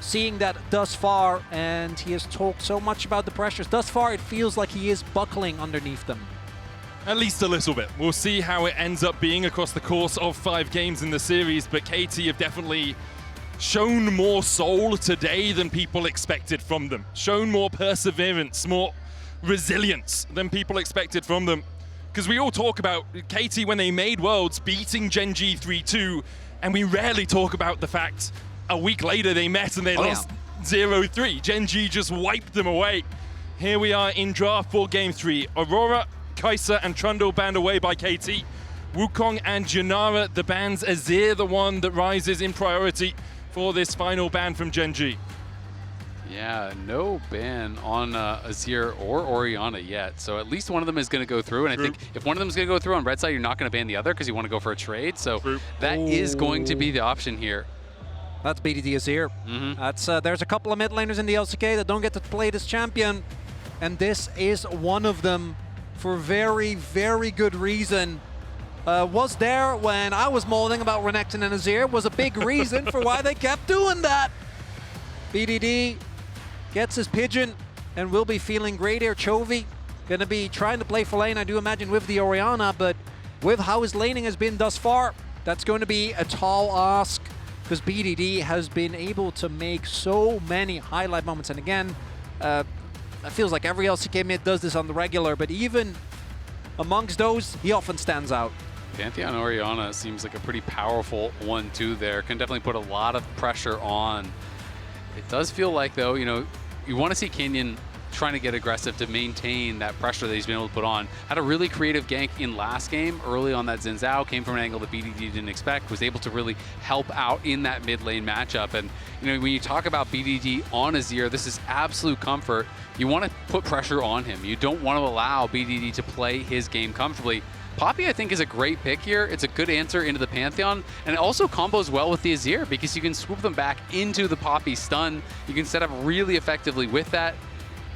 seeing that thus far, and he has talked so much about the pressures. Thus far, it feels like he is buckling underneath them. At least a little bit. We'll see how it ends up being across the course of 5 games in the series, but KT have definitely shown more soul today than people expected from them. Shown more perseverance, more resilience than people expected from them. Because we all talk about KT when they made Worlds beating Gen.G 3-2, and we rarely talk about the fact a week later they met and they lost 0-3. Gen.G just wiped them away. Here we are in draft for Game 3. Aurora, Kai'Sa, and Trundle banned away by KT. Wukong and Janara, the bans. Azir, the one that rises in priority for this final ban from Gen.G. Yeah, no ban on Azir or Orianna yet. So at least one of them is going to go through. And I think if one of them is going to go through on red side, you're not going to ban the other because you want to go for a trade. So that is going to be the option here. That's BDD Azir. That's there's a couple of mid laners in the LCK that don't get to play this champion, and this is one of them for very, very good reason. Was there when I was molding about Renekton and Azir, was a big reason for why they kept doing that. BDD gets his pigeon and will be feeling great here. Chovy gonna be trying to play for lane, I do imagine, with the Orianna, but with how his laning has been thus far, that's going to be a tall ask, because BDD has been able to make so many highlight moments. And again, it feels like every LCK mid does this on the regular, but even amongst those, he often stands out. Pantheon Orianna seems like a pretty powerful 1-2 there. Can definitely put a lot of pressure on. It does feel like, though, you know, you want to see Kiin trying to get aggressive to maintain that pressure that he's been able to put on. Had a really creative gank in last game, early on that Xin Zhao, came from an angle that BDD didn't expect, was able to really help out in that mid lane matchup. And you know, when you talk about BDD on Azir, this is absolute comfort. You want to put pressure on him. You don't want to allow BDD to play his game comfortably. Poppy, I think, is a great pick here. It's a good answer into the Pantheon, and it also combos well with the Azir because you can swoop them back into the Poppy stun. You can set up really effectively with that.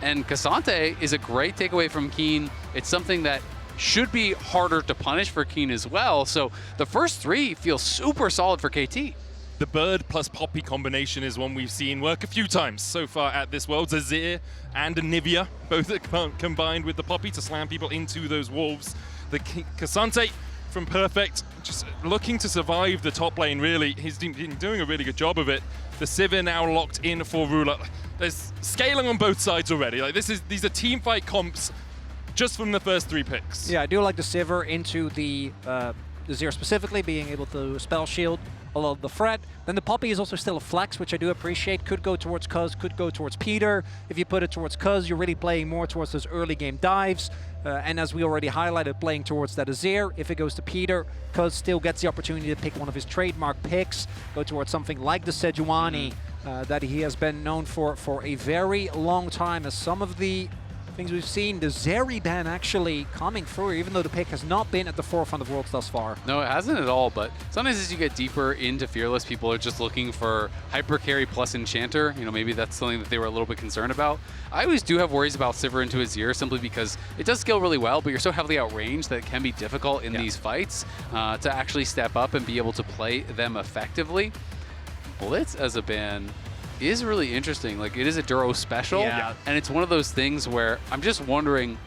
And Ksante is a great takeaway from Kiin. It's something that should be harder to punish for Kiin as well. So the first 3 feel super solid for KT. The bird plus Poppy combination is one we've seen work a few times so far at this Worlds. Azir and Nivea, both combined with the Poppy to slam people into those wolves. The Ksante from Perfect, just looking to survive the top lane, really. He's been doing a really good job of it. The Sivir now locked in for Ruler. There's scaling on both sides already. Like these are team fight comps just from the first 3 picks. Yeah, I do like the Sivir into the Azir specifically, being able to spell shield a lot of the threat. Then the Poppy is also still a flex, which I do appreciate. Could go towards Cuzz, could go towards Peter. If you put it towards Cuzz, you're really playing more towards those early game dives. And as we already highlighted, playing towards that Azir. If it goes to Peter, Cuzz still gets the opportunity to pick one of his trademark picks, go towards something like the Sejuani that he has been known for a very long time. As some of the things we've seen, the Zeri ban actually coming through, even though the pick has not been at the forefront of Worlds thus far. No, it hasn't at all, but sometimes as you get deeper into Fearless, people are just looking for hyper carry plus Enchanter. You know, maybe that's something that they were a little bit concerned about. I always do have worries about Sivir into Azir simply because it does scale really well, but you're so heavily outranged that it can be difficult in these fights to actually step up and be able to play them effectively. Blitz as a ban is really interesting. Like, it is a Duro special, and it's one of those things where I'm just wondering,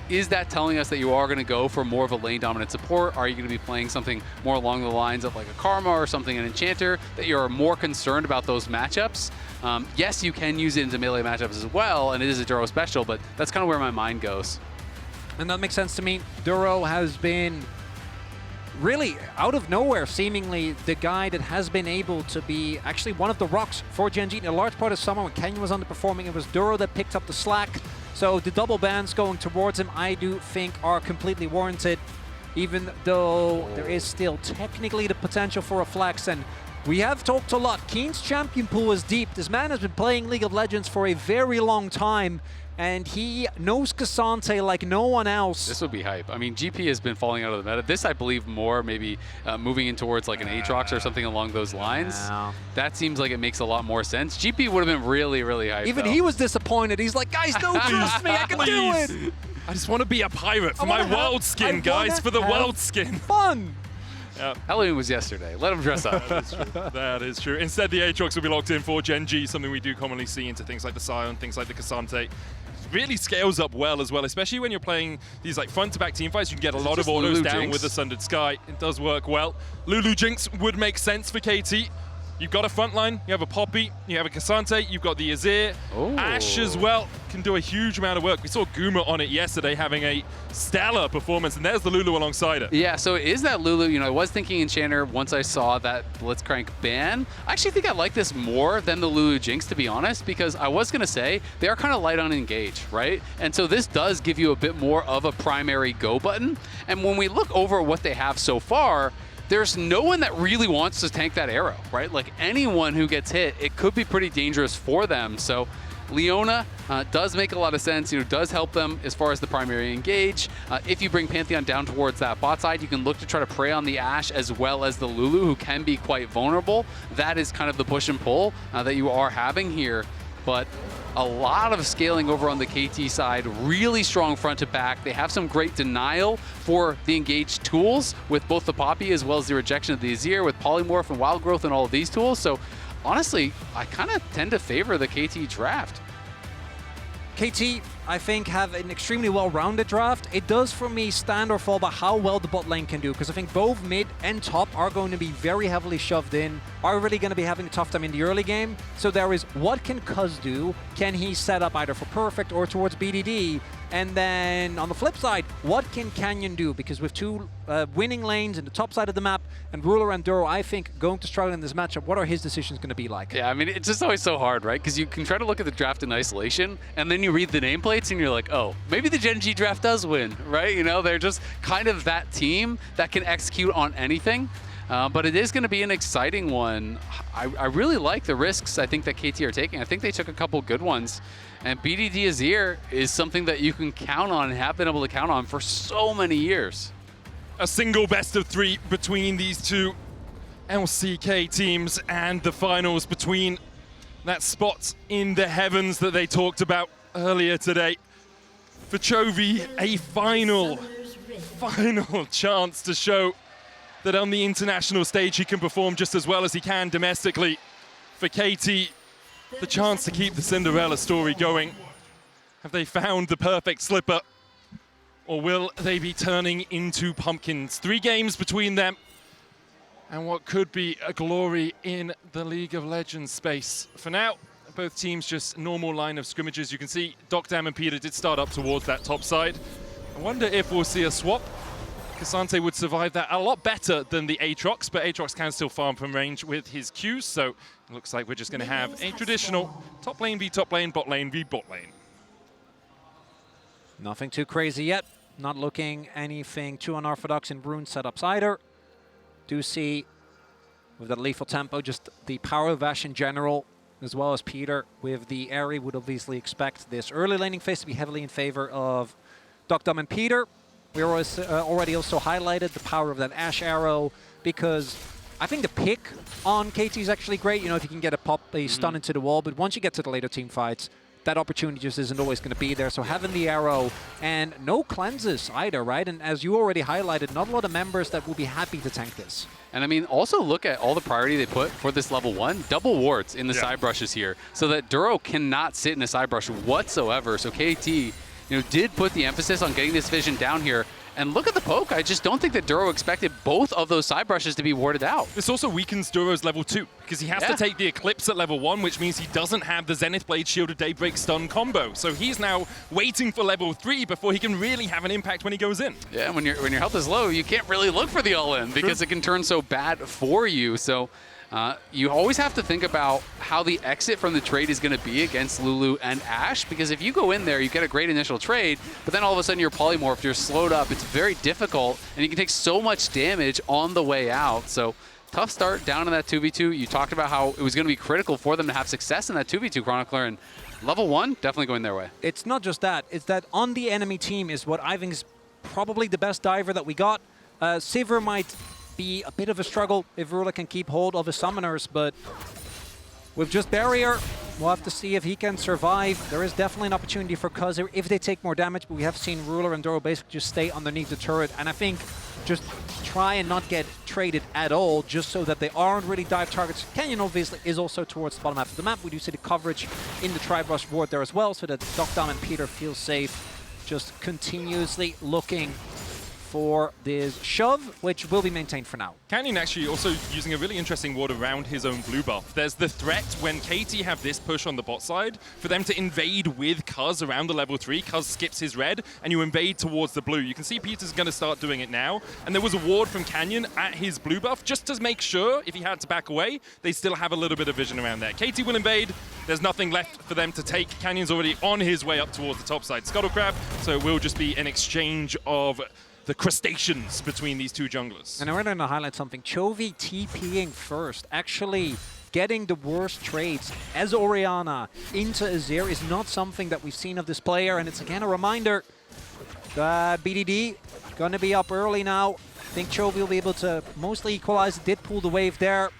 is that telling us that you are going to go for more of a lane dominant support? Are you going to be playing something more along the lines of like a Karma or something, an Enchanter, that you're more concerned about those matchups? Yes, you can use it into melee matchups as well, and it is a Duro special, but that's kind of where my mind goes. And that makes sense to me. Duro has been really, out of nowhere, seemingly the guy that has been able to be actually one of the rocks for Gen.G. In a large part of summer when Kenya was underperforming, it was Duro that picked up the slack. So the double bans going towards him, I do think, are completely warranted, even though there is still technically the potential for a flex. And we have talked a lot. Kiin's champion pool is deep. This man has been playing League of Legends for a very long time, and he knows Ksante like no one else. This would be hype. I mean, GP has been falling out of the meta. This, I believe, more maybe moving in towards like an Aatrox or something along those lines. That seems like it makes a lot more sense. GP would have been really, really hype. Even he was disappointed. He's like, guys, don't trust me. I can do it. I just want to be a pirate for my world skin, guys, for the world skin. Fun. Halloween was yesterday. Let them dress up. That is true. That is true. Instead, the Aatrox will be locked in for Gen.G, something we do commonly see into things like the Scion, things like the Ksante. Really scales up well as well, especially when you're playing these like front-to-back team fights. You can get a lot of autos down with the Sundered Sky. It does work well. Lulu Jinx would make sense for KT. You've got a front line, you have a Poppy, you have a Ksante, you've got the Azir. AShe as well can do a huge amount of work. We saw Guma on it yesterday having a stellar performance, and there's the Lulu alongside it. Yeah, so is that Lulu? You know, I was thinking Enchanter once I saw that Blitzcrank ban. I actually think I like this more than the Lulu Jinx, to be honest, because I was going to say they are kind of light on engage, right? And so this does give you a bit more of a primary go button. And when we look over what they have so far, there's no one that really wants to tank that arrow, right? Like anyone who gets hit, it could be pretty dangerous for them. So Leona does make a lot of sense, you know, does help them as far as the primary engage. If you bring Pantheon down towards that bot side, you can look to try to prey on the AShe as well as the Lulu, who can be quite vulnerable. That is kind of the push and pull that you are having here. But a lot of scaling over on the KT side, really strong front to back. They have some great denial for the engaged tools with both the Poppy as well as the rejection of the Azir with Polymorph and Wild Growth and all of these tools. So honestly, I kind of tend to favor the KT draft. KT, I think, have an extremely well-rounded draft. It does, for me, stand or fall by how well the bot lane can do, because I think both mid and top are going to be very heavily shoved in, are really going to be having a tough time in the early game. So there is, what can Cuzz do? Can he set up either for Perfect or towards BDD? And then on the flip side, what can Canyon do? Because with two winning lanes in the top side of the map, and Ruler and Duro, I think, going to struggle in this matchup, what are his decisions going to be like? Yeah, I mean, it's just always so hard, right? Because you can try to look at the draft in isolation, and then you read the nameplates, and you're like, oh, maybe the Gen.G draft does win, right? You know, they're just kind of that team that can execute on anything. But it is going to be an exciting one. I really like the risks I think that KT are taking. I think they took a couple good ones. And BDD Azir is something that you can count on and have been able to count on for so many years. A single best of 3 between these two LCK teams, and the finals between that spot in the heavens that they talked about earlier today. For Chovy, a final chance to show that on the international stage he can perform just as well as he can domestically. For KT, the chance to keep the Cinderella story going. Have they found the perfect slipper? Or will they be turning into pumpkins? 3 games between them, and what could be a glory in the League of Legends space. For now, both teams just normal line of scrimmages. You can see deokdam and Peter did start up towards that top side. I wonder if we'll see a swap. Ksante would survive that a lot better than the Aatrox, but Aatrox can still farm from range with his Qs, so it looks like we're just going to have a traditional top lane v top lane, bot lane v bot lane. Nothing too crazy yet. Not looking anything too unorthodox in rune setups either. Do see, with that lethal tempo, just the power of AShe in general, as well as Peter with the Airy, would obviously expect this early laning phase to be heavily in favor of deokdam and Peter. We already also highlighted the power of that AShe arrow, because I think the pick on KT is actually great. You know, if you can get a stun into the wall, but once you get to the later team fights, that opportunity just isn't always going to be there. So having the arrow and no cleanses either, right? And as you already highlighted, not a lot of members that will be happy to tank this. And I mean, also look at all the priority they put for this level 1. Double wards in the side brushes here, so that Duro cannot sit in a side brush whatsoever. So KT, did put the emphasis on getting this vision down here. And look at the poke. I just don't think that Duro expected both of those side brushes to be warded out. This also weakens Duro's level 2, because he has to take the Eclipse at level 1, which means he doesn't have the Zenith Blade Shielded Daybreak stun combo. So he's now waiting for level 3 before he can really have an impact when he goes in. Yeah, when your health is low, you can't really look for the all-in, because it can turn so bad for you. So you always have to think about how the exit from the trade is going to be against Lulu and AShe, because if you go in there, you get a great initial trade, but then all of a sudden you're polymorphed, you're slowed up, it's very difficult, and you can take so much damage on the way out. So tough start down in that 2v2. You talked about how it was going to be critical for them to have success in that 2v2 Chronicler, and level 1 definitely going their way. It's not just that, it's that on the enemy team is what I think is probably the best diver that we got. Sivir might be a bit of a struggle if Ruler can keep hold of his summoners, but with just barrier, we'll have to see if he can survive. There is definitely an opportunity for Cuzz if they take more damage, but we have seen Ruler and Duro basically just stay underneath the turret, and I think just try and not get traded at all, just so that they aren't really dive targets. Canyon obviously is also towards the bottom half of the map. We do see the coverage in the Tri-Brush ward there as well, so that deokdam and Peter feel safe, just continuously looking for this shove, which will be maintained for now. Canyon actually also using a really interesting ward around his own blue buff. There's the threat when KT have this push on the bot side for them to invade with Cuzz around the level 3. Cuzz skips his red and you invade towards the blue. You can see Peter's going to start doing it now. And there was a ward from Canyon at his blue buff just to make sure if he had to back away, they still have a little bit of vision around there. KT will invade. There's nothing left for them to take. Canyon's already on his way up towards the top side Scuttle Crab, so it will just be an exchange of the crustaceans between these two junglers. And I want to highlight something. Chovy TPing first, actually getting the worst trades as Orianna into Azir is not something that we've seen of this player, and it's again a reminder that BDD gonna be up early now. I think Chovy will be able to mostly equalize, did pull the wave there.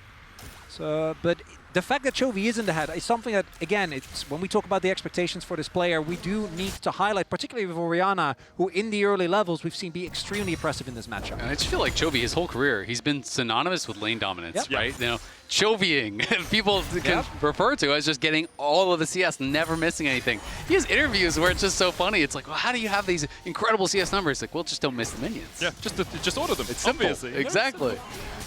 So, but the fact that Chovy is in the head is something that, again, it's when we talk about the expectations for this player, we do need to highlight, particularly with Orianna, who in the early levels we've seen be extremely impressive in this matchup. And I just feel like Chovy, his whole career, he's been synonymous with lane dominance, Yep. right? You know, Chovying, people can refer to as just getting all of the CS, never missing anything. He has interviews where it's just so funny. It's like, well, how do you have these incredible CS numbers? Like, well, just don't miss the minions. Yeah, just order them. It's simple. Obviously. Exactly.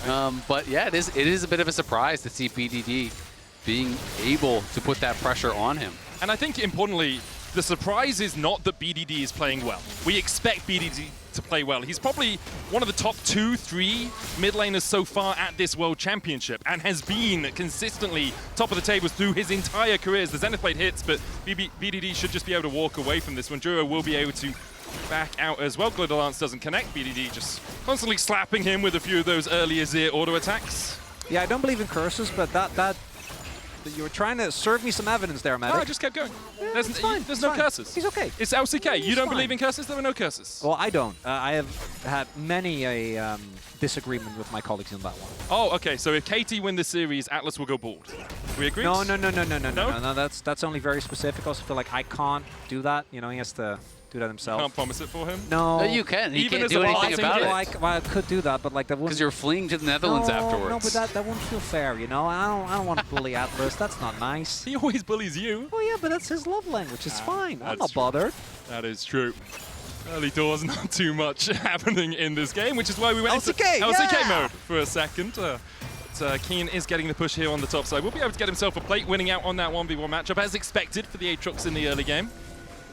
But yeah, it is a bit of a surprise to see BDD being able to put that pressure on him. And I think importantly, the surprise is not that BDD is playing well. We expect BDD to play well. He's probably one of the top 2-3 mid laners so far at this World Championship and has been consistently top of the tables through his entire career. The Zenith Blade hits, but BDD should just be able to walk away from this one. Duro will be able to back out as well. Glitter Lance doesn't connect. BDD just constantly slapping him with a few of those early Azir auto attacks. Yeah, I don't believe in curses, but that you were trying to serve me some evidence there, Medic. No, I just kept going. Yeah, There's fine, no curses. He's okay. It's LCK. You don't fine. believe in curses? There were no curses. Well, I don't. I have had many a disagreement with my colleagues on that one. Oh, okay. So if KT win this series, Atlas will go bald. We agree? No. That's only very specific. I also feel like I can't do that. You know, he has to do that himself. Can't promise it for him? No. You can. He Even can't as do a anything boxing about kid? it. Well, I could do that, but like that wouldn't. Because you're fleeing to the Netherlands afterwards. No, but that wouldn't feel fair. You know, I don't want to bully Atlas. That's not nice. He always bullies you. Oh yeah, but that's his love language. It's fine. I'm that's not true. bothered. That is true. Early doors, not too much happening in this game, which is why we went LCK, into LCK yeah! mode for a second. Kiin is getting the push here on the top side. We'll be able to get himself a plate, winning out on that 1v1 matchup, as expected for the Aatrox in the early game.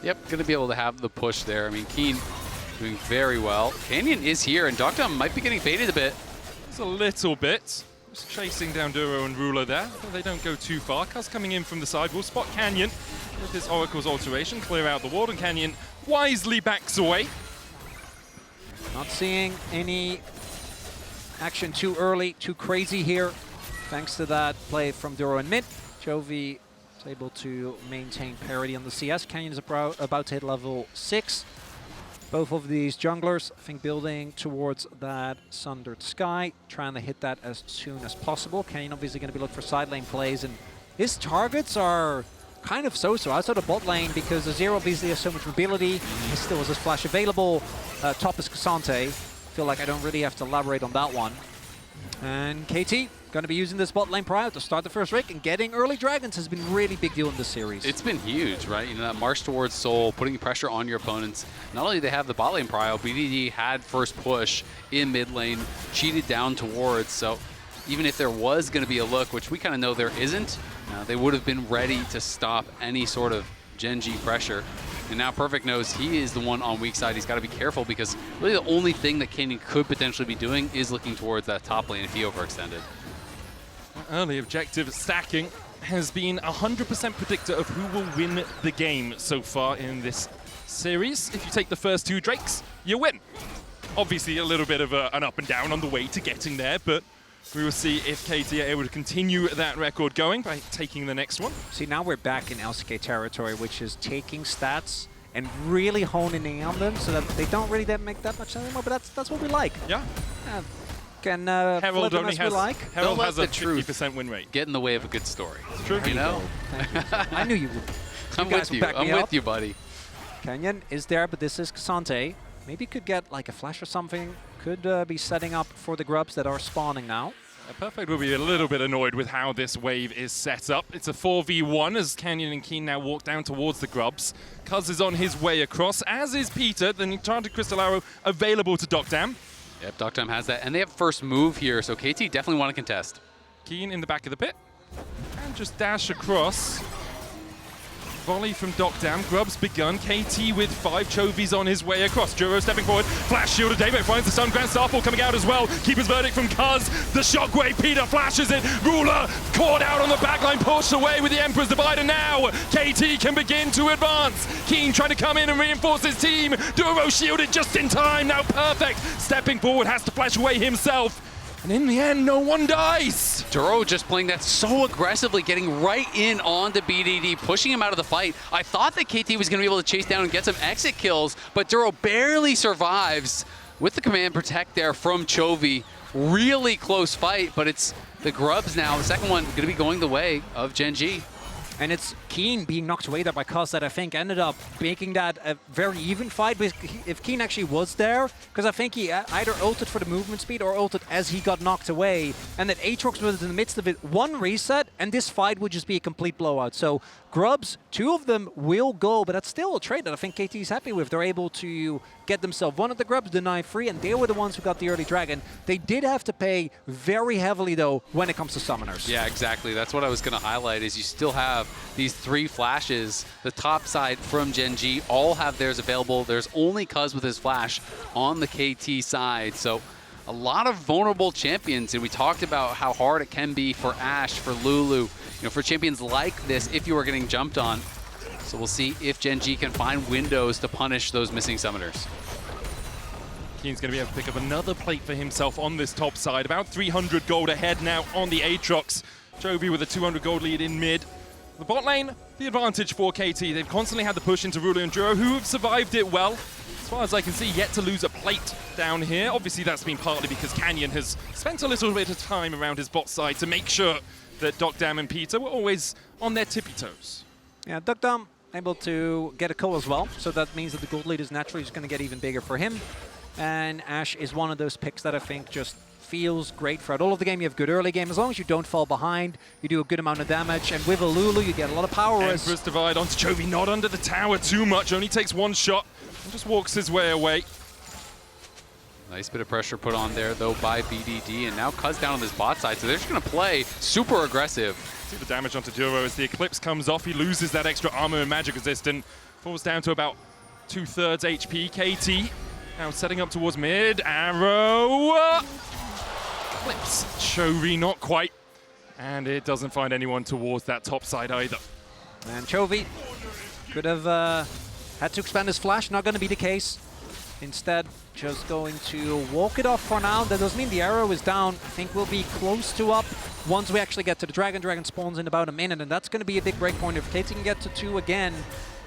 Yep, going to be able to have the push there. I mean, Kiin doing very well. Canyon is here, and deokdam might be getting faded a bit. It's a little bit. Just chasing down Duro and Ruler there, but they don't go too far. Cuzz coming in from the side. We'll spot Canyon with his Oracle's alteration, clear out the ward, and Canyon wisely backs away. Not seeing any action too early, too crazy here. Thanks to that play from Duro and mid. Chovy is able to maintain parity on the CS. Canyon is about to hit level 6. Both of these junglers, I think, building towards that Sundered Sky, trying to hit that as soon as possible. Canyon obviously going to be looking for side lane plays, and his targets are kind of so-so outside of bot lane because Azir obviously has so much mobility. He still has his flash available. Top is Ksante. Feel like I don't really have to elaborate on that one. And KT going to be using this bot lane prio to start the first rake, and getting early dragons has been a really big deal in this series. It's been huge, right? You know, that march towards Soul, putting pressure on your opponents. Not only do they have the bot lane prio, BDD had first push in mid lane, cheated down towards, so even if there was going to be a look, which we kind of know there isn't, they would have been ready to stop any sort of Gen.G pressure. And now Perfect knows he is the one on weak side. He's got to be careful because really the only thing that Canyon could potentially be doing is looking towards that top lane if he overextended. Early objective stacking has been 100% predictor of who will win the game so far in this series. If you take the first 2 Drakes, you win. Obviously a little bit of an up and down on the way to getting there, but we will see if KT are able to continue that record going by taking the next one. See, now we're back in LCK territory, which is taking stats and really honing in on them so that they don't really make that much anymore, but that's what we like. Yeah. Can Herald them only as has, we like. Herald Don't has let a the truth 50% win rate. get in the way of a good story. It's true. You know? Thank you. I knew you would. I'm guys with will you. back me I'm up. with you, buddy. Canyon is there, but this is Ksante. Maybe could get like a flash or something. could be setting up for the grubs that are spawning now. Perfect will be a little bit annoyed with how this wave is set up. It's a 4v1 as Canyon and Kiin now walk down towards the grubs. Cuzz is on his way across, as is Peter, the Enchanted Crystal Arrow available to deokdam. Yep, deokdam has that, and they have first move here, so KT definitely want to contest. Kiin in the back of the pit, and just dash across. Volley from deokdam, grubs begun, KT with 5, Chovy's on his way across. Duro stepping forward, flash shield of David finds the stun, Grand Starfall coming out as well. Keeper's verdict from Cuzz, the shockwave, Peter flashes it, Ruler caught out on the backline, pushed away with the Emperor's Divide, and now KT can begin to advance. Kiin trying to come in and reinforce his team, Duro shielded just in time, now perfect, stepping forward, has to flash away himself. And in the end, no one dies. Duro just playing that so aggressively, getting right in onto BDD, pushing him out of the fight. I thought that KT was going to be able to chase down and get some exit kills, but Duro barely survives with the command protect there from Chovy. Really close fight, but it's the grubs now. The second one going to be going the way of Gen.G. And it's Kiin being knocked away there by Cuzz that I think ended up making that a very even fight. But if Kiin actually was there, because I think he either ulted for the movement speed or ulted as he got knocked away, and that Aatrox was in the midst of it, one reset, and this fight would just be a complete blowout. So grubs, 2 of them will go, but that's still a trade that I think KT is happy with. They're able to get themselves one of the grubs, deny free, and they were the ones who got the early dragon. They did have to pay very heavily, though, when it comes to summoners. Yeah, exactly. That's what I was going to highlight, is you still have these 3 flashes. The top side from Gen.G all have theirs available. There's only Cuzz with his flash on the KT side. So a lot of vulnerable champions, and we talked about how hard it can be for AShe, for Lulu, for champions like this if you are getting jumped on. So we'll see if Gen.G can find windows to punish those missing summoners. Kiin's going to be able to pick up another plate for himself on this top side. About 300 gold ahead now on the Aatrox. Chovy with a 200 gold lead in mid. The bot lane, the advantage for KT. They've constantly had the push into Ruler and Duro, who have survived it well. As far as I can see, yet to lose a plate down here. Obviously, that's been partly because Canyon has spent a little bit of time around his bot side to make sure that deokdam and Peter were always on their tippy toes. Yeah, deokdam able to get a kill as well, so that means that the gold lead is naturally just going to get even bigger for him. And AShe is one of those picks that I think just feels great throughout all of the game. You have good early game. As long as you don't fall behind, you do a good amount of damage. And with a Lulu, you get a lot of power. Emperor's Divide onto Chovy, not under the tower too much. Only takes 1 shot and just walks his way away. Nice bit of pressure put on there, though, by BDD. And now Cuzz down on this bot side, so they're just going to play super aggressive. See the damage onto Duro as the Eclipse comes off. He loses that extra armor and magic resistant. Falls down to about 2/3 HP. KT now setting up towards mid. Arrow. Eclipse. Chovy not quite. And it doesn't find anyone towards that top side either. And Chovy could have had to expand his flash. Not going to be the case. Instead, just going to walk it off for now. That doesn't mean the arrow is down. I think we'll be close to up once we actually get to the dragon. Dragon spawns in about a minute, and that's going to be a big break point. If KT can get to 2 again,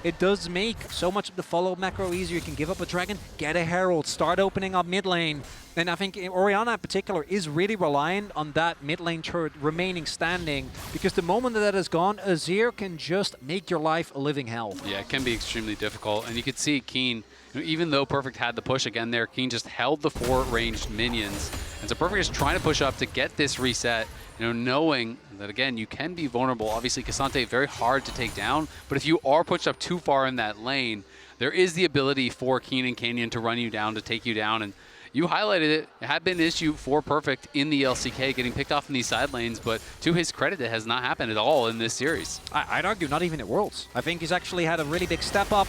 it does make so much of the follow macro easier. You can give up a dragon, get a herald, start opening up mid lane. And I think Orianna in particular is really reliant on that mid lane turret remaining standing, because the moment that is gone, Azir can just make your life a living hell. Yeah, it can be extremely difficult. And you could see Kiin, even though Perfect had the push again there, Kiin just held the 4 ranged minions. And so Perfect is trying to push up to get this reset, knowing that, again, you can be vulnerable. Obviously, Ksante, very hard to take down. But if you are pushed up too far in that lane, there is the ability for Kiin and Canyon to run you down, to take you down. And you highlighted it. It had been an issue for Perfect in the LCK, getting picked off in these side lanes. But to his credit, it has not happened at all in this series. I'd argue not even at Worlds. I think he's actually had a really big step up.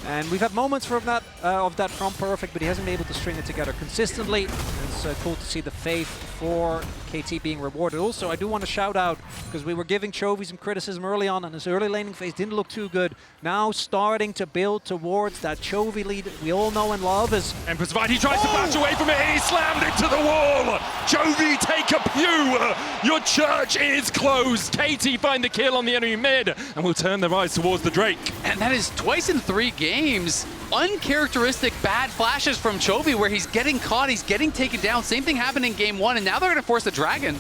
And we've had moments from that, of that from Perfect, but he hasn't been able to string it together consistently. It's cool to see the faith for KT being rewarded. Also, I do want to shout out, because we were giving Chovy some criticism early on, and his early laning phase didn't look too good. Now starting to build towards that Chovy lead we all know and love. As Emperor's Divide, he tries to flash away from it, he slammed into the wall! Chovy, take a pew! Your church is closed! KT find the kill on the enemy mid, and will turn their eyes towards the Drake. And that is twice in 3 games. Uncharacteristic bad flashes from Chovy, where he's getting caught, he's getting taken down. Same thing happened in game 1, and now they're going to force the dragon.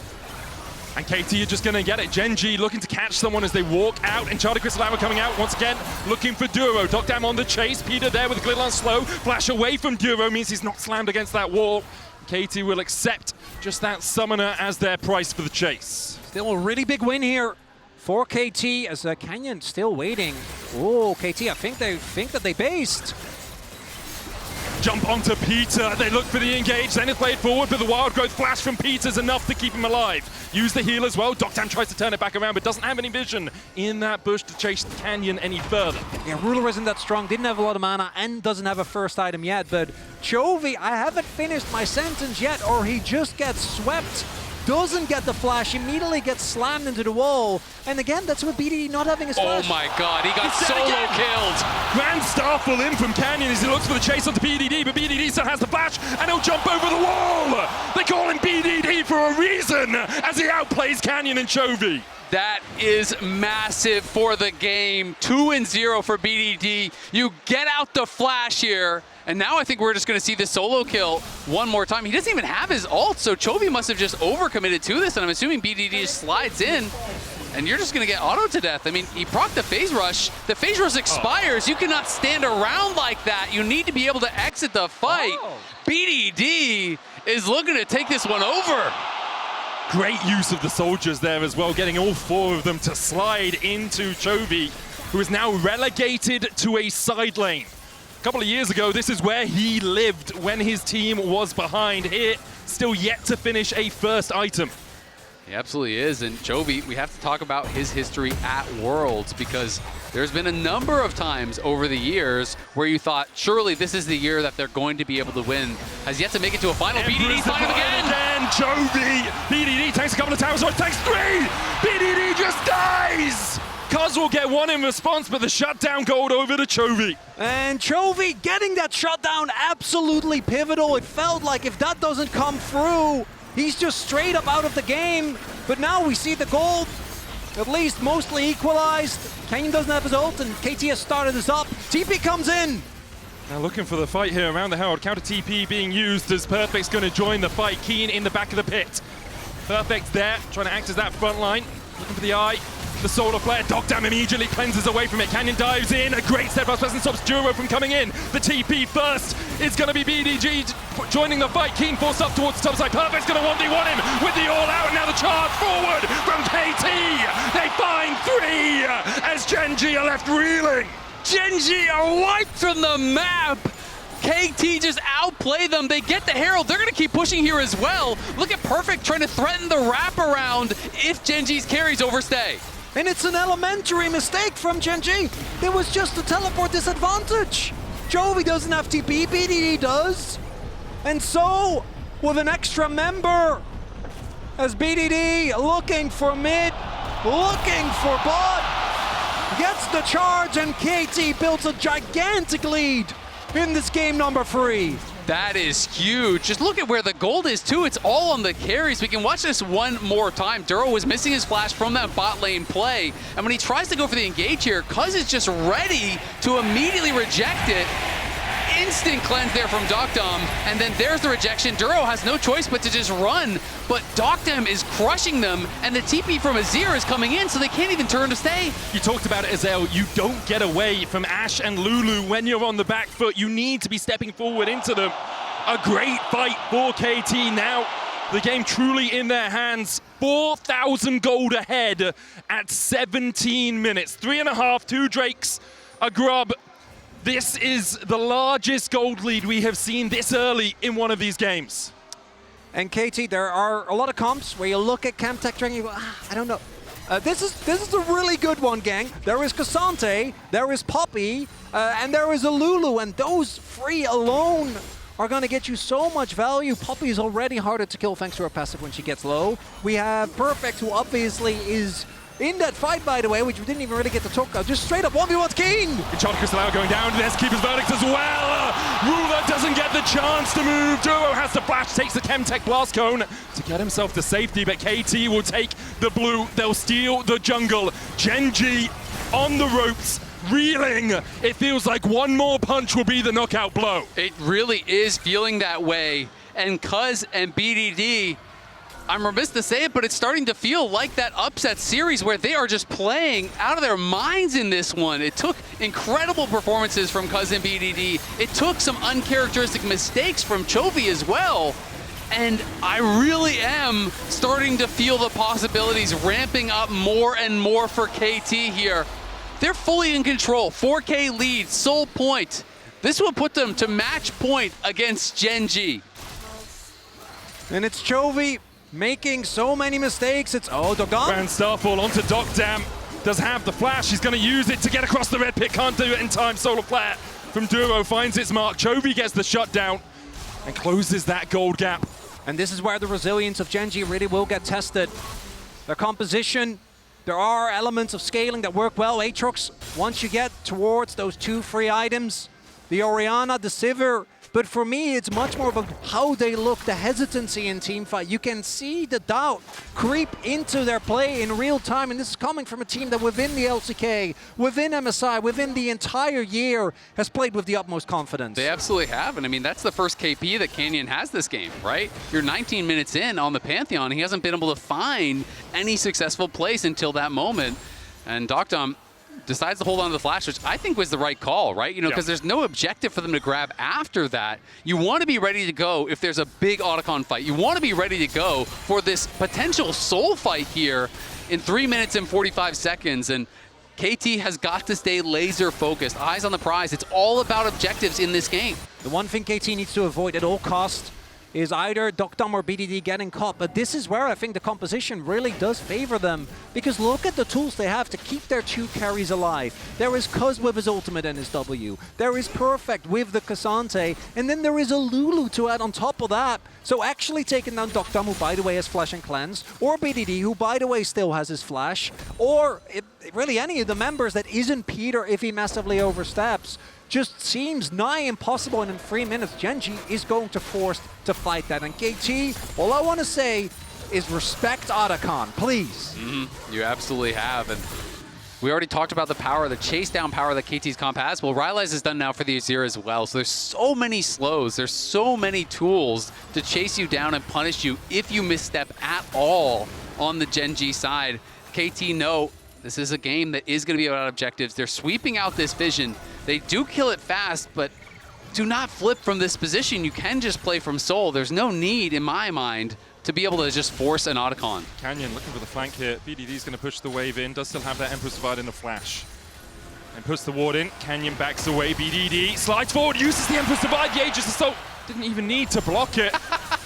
And KT are just going to get it. Gen.G looking to catch someone as they walk out. Enchanted Crystal Arrow coming out once again, looking for Duro. deokdam on the chase. Peter there with Glitter on slow. Flash away from Duro means he's not slammed against that wall. KT will accept just that summoner as their price for the chase. Still a really big win here for KT as Canyon still waiting. Oh, KT, I think that they based. Jump onto Peter, they look for the engage, then it's played forward, but the wild growth flash from Peter's enough to keep him alive. Use the heal as well, deokdam tries to turn it back around, but doesn't have any vision in that bush to chase the Canyon any further. Yeah, Ruler isn't that strong, didn't have a lot of mana, and doesn't have a first item yet, but Chovy, I haven't finished my sentence yet, or he just gets swept. Doesn't get the flash, immediately gets slammed into the wall. And again, that's with BDD not having his flash. Oh my god, he got solo killed. Grand Starfall in from Canyon as he looks for the chase onto BDD, but BDD still has the flash, and he'll jump over the wall. They call him BDD for a reason, as he outplays Canyon and Chovy. That is massive for the game. 2-0 for BDD. You get out the flash here. And now I think we're just going to see the solo kill one more time. He doesn't even have his ult, so Chovy must have just overcommitted to this, and I'm assuming BDD just slides in, and you're just going to get auto to death. I mean, he procced the phase rush. The phase rush expires. You cannot stand around like that. You need to be able to exit the fight. BDD is looking to take this one over. Great use of the soldiers there as well, getting all 4 of them to slide into Chovy, who is now relegated to a side lane. A couple of years ago, this is where he lived when his team was behind. Here, still yet to finish a first item. He absolutely is, and Chovy, we have to talk about his history at Worlds, because there's been a number of times over the years where you thought, surely this is the year that they're going to be able to win. Has yet to make it to a final. BDD finds him again! Chovy! BDD takes a couple of towers, or it takes 3! BDD just dies! Cuzz will get 1 in response, but the shutdown gold over to Chovy. And Chovy getting that shutdown absolutely pivotal. It felt like if that doesn't come through, he's just straight up out of the game. But now we see the gold, at least mostly equalized. Canyon doesn't have his ult, and KT has started this up. TP comes in. Now looking for the fight here around the Herald. Counter TP being used as Perfect's going to join the fight. Kiin in the back of the pit. Perfect's there, trying to act as that front line. Looking for the eye. The solar flare, deokdam immediately cleanses away from it. Canyon dives in, a great steadfast presence stops Duro from coming in. The TP first, it's going to be BDG joining the fight. Kiin forced up towards the top side. Perfect's going to 1v1 him with the all out. Now the charge forward from KT. They find 3 as Gen.G are left reeling. Gen.G are wiped from the map. KT just outplay them. They get the Herald. They're going to keep pushing here as well. Look at Perfect trying to threaten the wraparound if Gen.G's carries overstay. And it's an elementary mistake from Gen.G. It was just a teleport disadvantage. Chovy doesn't have TP, BDD does. And so, with an extra member, as BDD looking for mid, looking for bot, gets the charge, and KT builds a gigantic lead in this game number 3. That is huge. Just look at where the gold is too. It's all on the carries. We can watch this one more time. Duro was missing his flash from that bot lane play. And when he tries to go for the engage here, Cuzz is just ready to immediately reject it. Instant cleanse there from deokdam, and then there's the rejection. Duro has no choice but to just run, but deokdam is crushing them, and the TP from Azir is coming in, so they can't even turn to stay. You talked about it, Azael. You don't get away from AShe and Lulu when you're on the back foot. You need to be stepping forward into them. A great fight for KT now. The game truly in their hands. 4,000 gold ahead at 17 minutes. 3.5, 2 Drakes, a grub. This is the largest gold lead we have seen this early in one of these games. And KT, there are a lot of comps where you look at Camtech and you go, I don't know. This is a really good one, gang. There is Ksante, there is Poppy, and there is a Lulu, and those 3 alone are going to get you so much value. Poppy is already harder to kill thanks to her passive when she gets low. We have Perfect, who obviously is in that fight, by the way, which we didn't even really get to talk about. Just straight up 1v1 Kiin! Enchanted Crystal Arrow going down. There's Keeper's Verdict as well. Ruler doesn't get the chance to move. Duro has to flash, takes the Chemtech Blast Cone to get himself to safety, but KT will take the blue. They'll steal the jungle. Gen.G on the ropes, reeling. It feels like one more punch will be the knockout blow. It really is feeling that way. And Cuzz and BDD, I'm remiss to say it, but it's starting to feel like that upset series where they are just playing out of their minds in this one. It took incredible performances from Cuzz and BDD. It took some uncharacteristic mistakes from Chovy as well. And I really am starting to feel the possibilities ramping up more and more for KT here. They're fully in control. 4K lead, sole point. This will put them to match point against Gen.G. And it's Chovy making so many mistakes. It's deokdam. And Starfall onto deokdam. Does have the flash. He's going to use it to get across the red pit. Can't do it in time. Solar flare from Duro finds its mark. Chovy gets the shutdown and closes that gold gap. And this is where the resilience of Gen.G really will get tested. Their composition, there are elements of scaling that work well. Aatrox, once you get towards those 2 free items, the Orianna, the Sivir, but for me, it's much more about how they look, the hesitancy in teamfight. You can see the doubt creep into their play in real time, and this is coming from a team that within the LCK, within MSI, within the entire year, has played with the utmost confidence. They absolutely have, and I mean, that's the first KP that Canyon has this game, right? You're 19 minutes in on the Pantheon, he hasn't been able to find any successful place until that moment, and deokdam decides to hold on to the flash, which I think was the right call, right? You know, because there's no objective for them to grab after that. You want to be ready to go if there's a big Otacon fight. You want to be ready to go for this potential soul fight here in 3 minutes and 45 seconds. And KT has got to stay laser focused, eyes on the prize. It's all about objectives in this game. The one thing KT needs to avoid at all costs is either deokdam or BDD getting caught, but this is where I think the composition really does favor them, because look at the tools they have to keep their 2 carries alive. There is Cuzz with his ultimate and his W. There is Perfect with the Ksante, and then there is a Lulu to add on top of that. So actually taking down deokdam, who by the way has Flash and Cleanse, or BDD, who by the way still has his Flash, or really any of the members that isn't Peter if he massively oversteps, just seems nigh impossible, and in 3 minutes, Gen.G is going to force to fight that. And KT, all I want to say is respect Otacon, please. You absolutely have, and we already talked about the power, the chase down power that KT's comp has. Well, Rylai's is done now for the Azir as well, so there's so many slows, there's so many tools to chase you down and punish you if you misstep at all on the Gen.G side. KT know this is a game that is going to be about objectives. They're sweeping out this vision. They do kill it fast, but do not flip from this position. You can just play from soul. There's no need, in my mind, to be able to just force an Otacon. Canyon looking for the flank here. BDD's going to push the wave in. Does still have that Empress Divide in the flash. And puts the ward in. Canyon backs away. BDD slides forward, uses the Empress Divide. The Aegis Assault didn't even need to block it.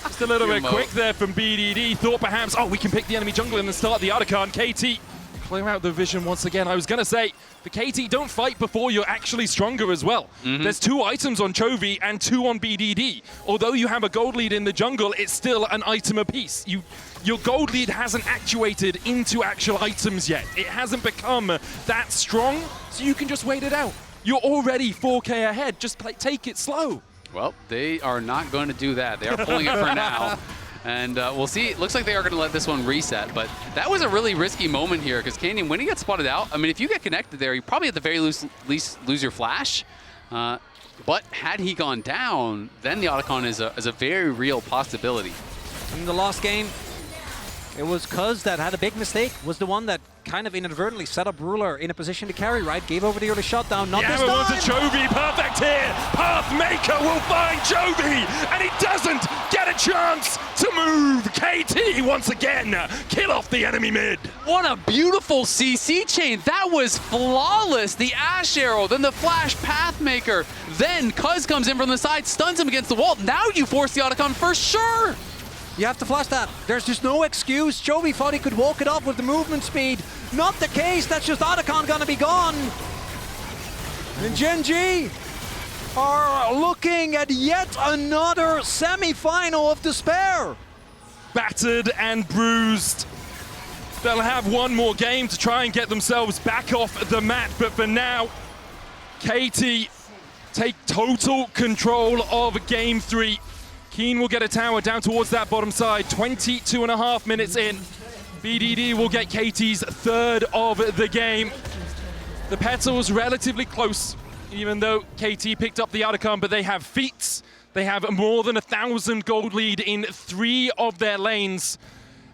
Just a little bit quick there from BDD. Thought perhaps, we can pick the enemy jungle and then start the Otacon. KT clear out the vision once again. I was going to say, for KT, don't fight before you're actually stronger as well. There's 2 items on Chovy and 2 on BDD. Although you have a gold lead in the jungle, it's still an item apiece. Your gold lead hasn't actuated into actual items yet. It hasn't become that strong, so you can just wait it out. You're already 4K ahead. Just take it slow. Well, they are not going to do that. They are pulling it for now. And we'll see. It looks like they are going to let this one reset, but that was a really risky moment here because Canyon, when he got spotted out, I mean, if you get connected there, you probably at the very least lose your flash. But had he gone down, then the Otacon is a very real possibility. In the last game, it was Cuzz that had a big mistake, was the one that kind of inadvertently set up Ruler in a position to carry, right? Gave over the early shutdown, not this time! Yeah, to Chovy, perfect here! Pathmaker will find Chovy, and he doesn't get a chance to move! KT once again, kill off the enemy mid! What a beautiful CC chain! That was flawless! The AShe arrow, then the flash Pathmaker, then Cuzz comes in from the side, stuns him against the wall. Now you force the Otacon for sure! You have to flash that. There's just no excuse. Chovy thought he could walk it off with the movement speed. Not the case. That's just Otacon gonna be gone. And Gen.G are looking at yet another semi-final of despair. Battered and bruised. They'll have one more game to try and get themselves back off the mat, but for now, KT take total control of Game 3. Kiin will get a tower down towards that bottom side, 22.5 minutes in. BDD will get KT's 3rd of the game. The Petals relatively close, even though KT picked up the Otacon, but they have feats. They have more than 1,000 gold lead in 3 of their lanes.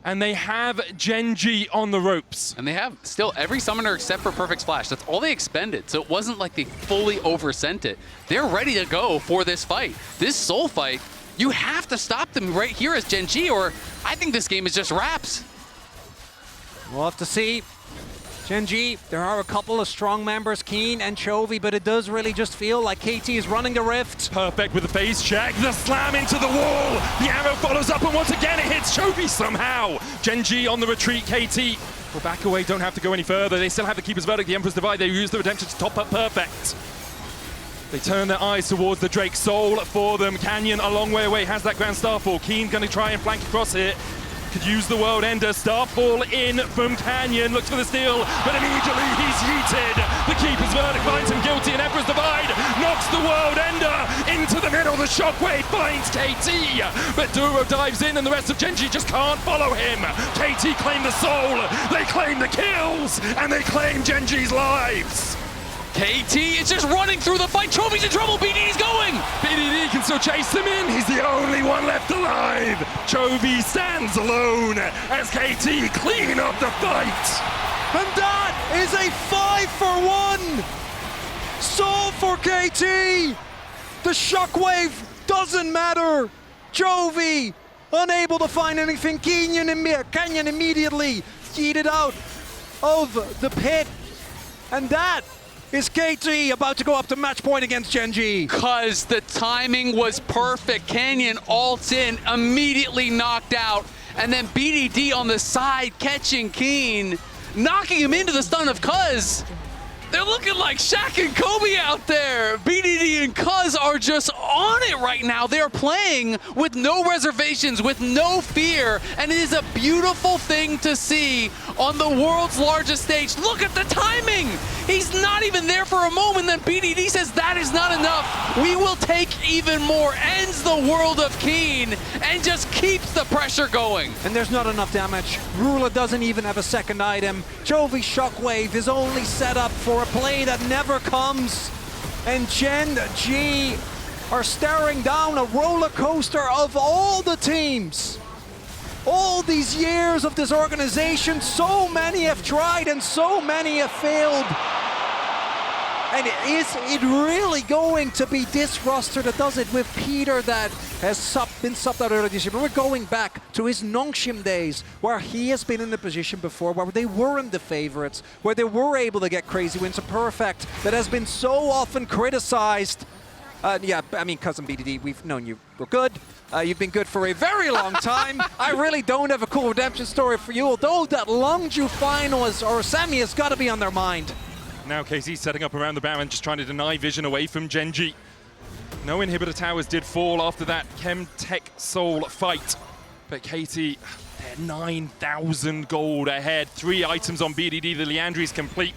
And they have Gen.G on the ropes. And they have still every summoner except for Perfect Splash. That's all they expended. So it wasn't like they fully oversent it. They're ready to go for this fight. This soul fight, you have to stop them right here as Gen.G, or I think this game is just wraps. We'll have to see. Gen.G, there are a couple of strong members, Kiin and Chovy, but it does really just feel like KT is running the rift. Perfect with the phase check, the slam into the wall. The arrow follows up, and once again it hits Chovy somehow. Gen.G on the retreat, KT will back away, don't have to go any further. They still have the Keeper's Verdict, the Emperor's Divide. They use the Redemption to top up Perfect. They turn their eyes towards the Drake Soul for them. Canyon a long way away, has that Grand Starfall. Kiin gonna try and flank across here. Could use the World Ender. Starfall in from Canyon. Looks for the steal, but immediately he's yeeted. The Keeper's Verdict finds him guilty, and Emperor's Divide knocks the World Ender into the middle. The Shockwave finds KT, but Duro dives in, and the rest of Gen.G just can't follow him. KT claim the soul, they claim the kills, and they claim Gen.G's lives. KT is just running through the fight. Chovy's in trouble. BDD's going. BDD can still chase them in. He's the only one left alive. Chovy stands alone as KT clean up the fight. And that is a 5-for-1 soul for KT. The Shockwave doesn't matter. Chovy unable to find anything. Canyon immediately yeeted out of the pit. And that is KT about to go up to match point against Gen.G. Cuzz, the timing was perfect. Canyon ults in, immediately knocked out. And then BDD on the side catching Kiin, knocking him into the stun of Cuzz. They're looking like Shaq and Kobe out there. BDD and Cuzz are just on it right now. They're playing with no reservations, with no fear, and it is a beautiful thing to see on the world's largest stage. Look at the timing. He's not even there for a moment, then BDD says that is not enough. We will take even more, ends the world of Kiin, and just keeps the pressure going. And there's not enough damage. Rula doesn't even have a second item. Chovy Shockwave is only set up for a play that never comes. And Gen.G are staring down a roller coaster of all the teams. All these years of this organization, so many have tried and so many have failed. And is it really going to be this roster that does it with Peter that has been subbed out earlier this year? But we're going back to his Nongshim days where he has been in the position before where they weren't the favorites, where they were able to get crazy wins. A Perfect that has been so often criticized. Yeah, I mean, Cuzz and BDD, we've known you were good. You've been good for a very long time. I really don't have a cool redemption story for you, although that Longju final or semi has got to be on their mind. Now KT setting up around the Baron, just trying to deny vision away from Gen.G. No inhibitor towers did fall after that Chem Tech Soul fight. But KT, they're 9,000 gold ahead. 3 items on BDD, the Liandry's complete.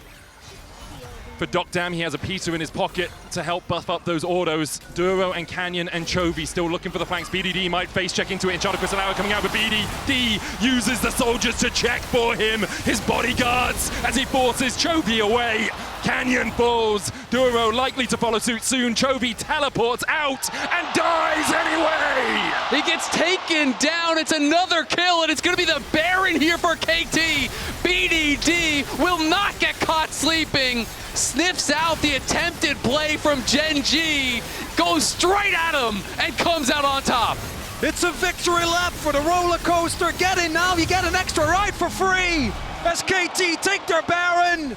For deokdam, he has a Peter in his pocket to help buff up those autos. Duro and Canyon and Chovy still looking for the flanks. BDD might face check into it. Enchanted Crystal Hour coming out, but BDD uses the soldiers to check for him. His bodyguards as he forces Chovy away. Canyon falls. Duro likely to follow suit soon. Chovy teleports out and dies anyway. He gets taken down. It's another kill, and it's going to be the Baron here for KT. BDD will not get caught sleeping. Sniffs out the attempted play from Gen.G, goes straight at him, and comes out on top. It's a victory lap for the roller coaster. Get in now, you get an extra ride for free. As KT take their Baron.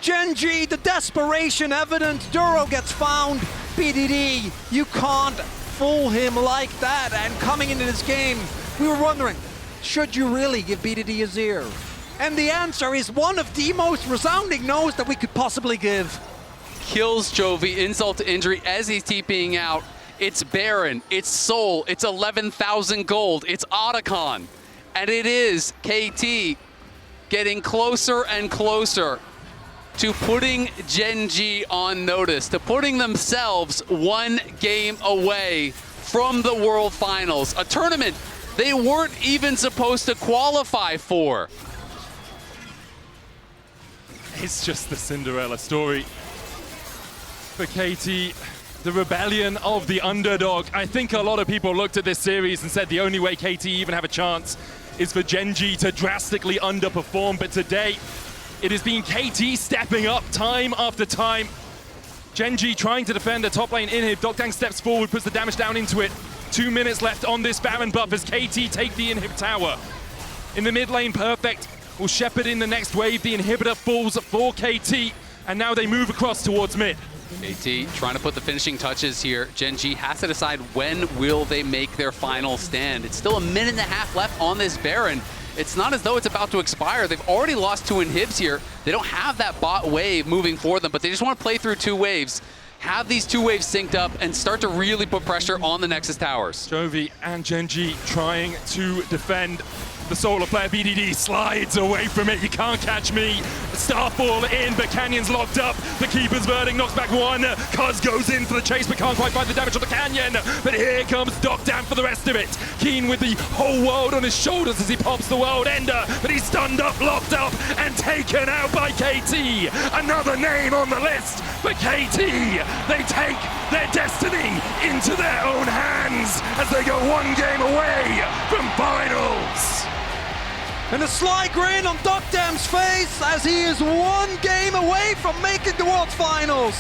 Gen.G, the desperation evident. Duro gets found. BDD, you can't fool him like that. And coming into this game, we were wondering, should you really give BDD Azir? And the answer is one of the most resounding no's that we could possibly give. Kills Chovy, insult to injury as he's TPing out. It's Baron, it's Soul, it's 11,000 gold, it's Otacon. And it is KT getting closer and closer to putting Gen.G on notice, to putting themselves one game away from the World Finals, a tournament they weren't even supposed to qualify for. It's just the Cinderella story for KT, the rebellion of the underdog. I think a lot of people looked at this series and said the only way KT even have a chance is for Gen.G to drastically underperform, but today it has been KT stepping up time after time. Gen.G trying to defend the top lane inhib. deokdam steps forward, puts the damage down into it. 2 minutes left on this Baron buff as KT take the inhib tower. In the mid lane, Perfect will shepherd in the next wave. The inhibitor falls for KT, and now they move across towards mid. KT trying to put the finishing touches here. Gen.G has to decide when will they make their final stand. It's still a minute and a half left on this Baron. It's not as though it's about to expire. They've already lost 2 inhibs here. They don't have that bot wave moving for them, but they just want to play through 2 waves. Have these 2 waves synced up and start to really put pressure on the Nexus towers. Chovy and Gen.G trying to defend. The solo player BDD slides away from it. You can't catch me. Starfall in, but Canyon's locked up. The keeper's verdict knocks back 1. Cuzz goes in for the chase, but can't quite find the damage on the Canyon. But here comes deokdam for the rest of it. Kiin with the whole world on his shoulders as he pops the world ender. But he's stunned up, locked up, and taken out by KT. Another name on the list for KT. They take their destiny into their own hands as they go 1 game away from finals. And a sly grin on deokdam's face as he is 1 game away from making the World Finals.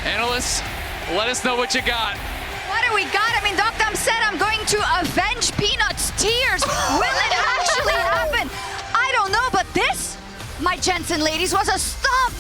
Analysts, let us know what you got. What do we got? I mean, deokdam said, I'm going to avenge Peanut's tears. Will it actually happen? I don't know, but this, my gents and ladies, was a stomp.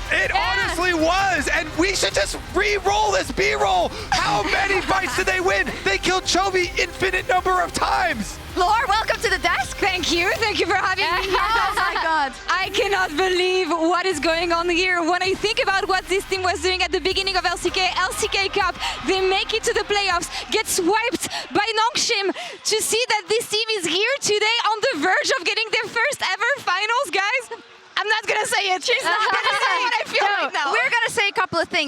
It honestly was, and we should just re-roll this B-roll. How many fights did they win? They killed Chovy infinite number of times. Laura, welcome to the desk. Thank you for having me here. Oh my God. I cannot believe what is going on here. When I think about what this team was doing at the beginning of LCK Cup, they make it to the playoffs, get swiped by Nongshim. To see that this team is here today on the verge of getting their first ever finals, guys. I'm not gonna say it. She's not gonna say what I feel right now. We're gonna say a couple of things.